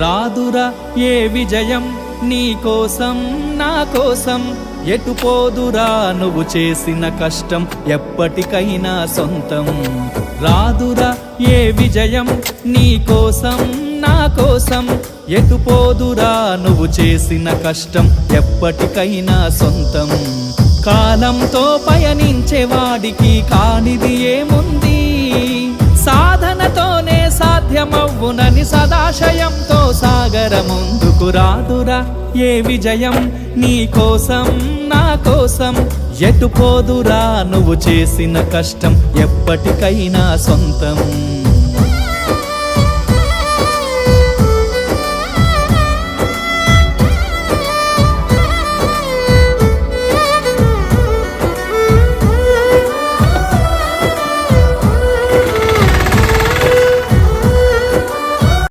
రాదురా ఏ విజయం నీ కోసం నా కోసం, ఎటు పోదురా నువ్వు చేసిన కష్టం ఎప్పటికైనా సొంతం. రాదురా ఏ విజయం నీ కోసం నా కోసం, ఎటు పోదురా నువ్వు చేసిన కష్టం ఎప్పటికైనా సొంతం. కాలంతో పయనించే వాడికి కానిది ఏముంది, సాధనతోనే సాధ్యమవ్వునని సదాశయంతో సాగర ముందుకు. రాదురా ఏ విజయం నీ కోసం నా కోసం, ఎటు పోదురా నువ్వు చేసిన కష్టం ఎప్పటికైనా సొంతం.